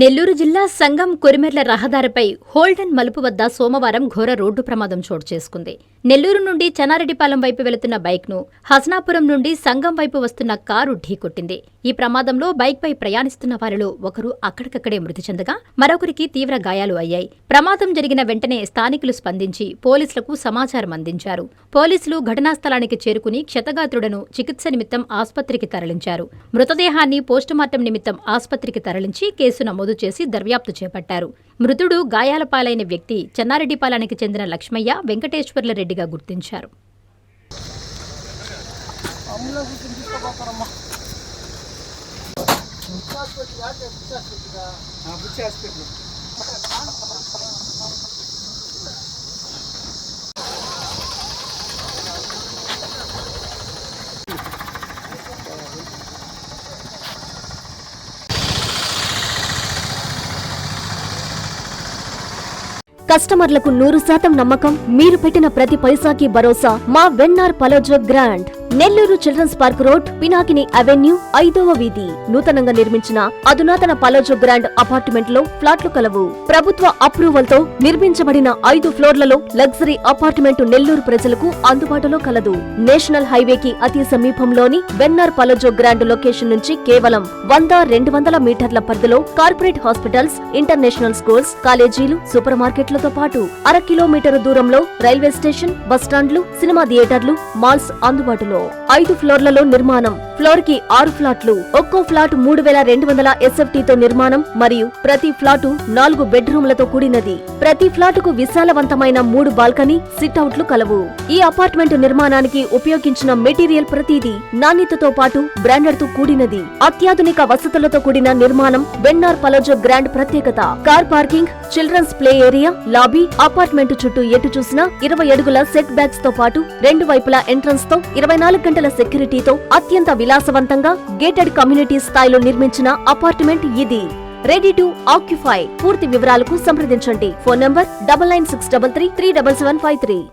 నెల్లూరు జిల్లా సంగం కొరిమెర్ల రహదారిపై హోల్డన్ మలుపు వద్ద సోమవారం ఘోర రోడ్డు ప్రమాదం చోటు చేసుకుంది. నెల్లూరు నుండి చెన్నారెడ్డిపాలెం వైపు వెళుతున్న బైక్ను హసనాపురం నుండి సంగం వైపు వస్తున్న కారు ఢీకొట్టింది. ఈ ప్రమాదంలో బైక్పై ప్రయాణిస్తున్న వారిలో ఒకరు అక్కడికక్కడే మృతి చెందగా మరొకరికి తీవ్ర గాయాలు అయ్యాయి. ప్రమాదం జరిగిన వెంటనే స్థానికులు స్పందించి పోలీసులకు సమాచారం అందించారు. పోలీసులు ఘటనా స్థలానికి చేరుకుని క్షతగాత్రుడను చికిత్స నిమిత్తం ఆస్పత్రికి తరలించారు. మృతదేహాన్ని పోస్టుమార్టం నిమిత్తం ఆస్పత్రికి తరలించి కేసు నమోదు చేసి దర్యాప్తు చేపట్టారు. మృతుడు గాయాల పాలైన వ్యక్తి చెన్నారెడ్డిపాలెనికి చెందిన లక్ష్మయ్య వెంకటేశ్వర్ల రెడ్డిగా గుర్తించారు. కస్టమర్లకు 100% నమ్మకం, మీరు పెట్టిన ప్రతి పైసాకి భరోసా మా వెన్నార్ Palazzo grand. Nellore children's park road, Pinakini avenue, 5వ వీధి. నూతనంగా నిర్మించిన అధునాతన పలోజో గ్రాండ్ అపార్ట్మెంట్ లో ఫ్లాట్లు కలవు. ప్రభుత్వ అప్రూవల్ తో నిర్మించబడిన 5 ఫ్లోర్లలో లగ్జరీ అపార్ట్మెంట్ నెల్లూరు ప్రజలకు అందుబాటులో కలదు. నేషనల్ హైవేకి అతి సమీపంలోని వెన్నార్ పలోజో గ్రాండ్ లొకేషన్ నుంచి కేవలం 100-200 మీటర్ల పరిధిలో కార్పొరేట్ హాస్పిటల్స్, ఇంటర్నేషనల్ స్కూల్స్, కాలేజీలు, సూపర్ మార్కెట్లతో పాటు 1/2 కిలోమీటర్ దూరంలో రైల్వే స్టేషన్, బస్టాండ్లు, సినిమా థియేటర్లు, మాల్స్ అందుబాటులో. 5 ఫ్లోర్లలో నిర్మాణం. ఫ్లోర్ కి 6 ఫ్లాట్లు. ఒక్కో ఫ్లాట్ 3200 SFT తో నిర్మాణం మరియు ప్రతి ఫ్లాటు 4 బెడ్రూమ్లతో కూడినది. ప్రతి ఫ్లాటుకు విశాలవంతమైన 3 బాల్కనీ, సిట్అవుట్లు కలవు. ఈ అపార్ట్మెంట్ నిర్మాణానికి ఉపయోగించిన మెటీరియల్ ప్రతిదీ నాణ్యతతో పాటు బ్రాండెడ్ తో కూడినది. అత్యాధునిక వసతులతో కూడిన నిర్మాణం వెన్నార్ పలోజో గ్రాండ్ ప్రత్యేకత. Car parking, children's play area, lobby, apartment చుట్టూ ఎటు చూసినా 20 అడుగుల సెట్ బ్యాక్స్ తో పాటు 2 వైపులా ఎంట్రన్స్ తో 24 గంటల సెక్యూరిటీతో అత్యంత విలాసవంతంగా గేటెడ్ కమ్యూనిటీ స్థాయిలో నిర్మించిన అపార్ట్మెంట్ ఇది. Ready to occupy. పూర్తి వివరాలకు సంప్రదించండి. Phone number 9963337753.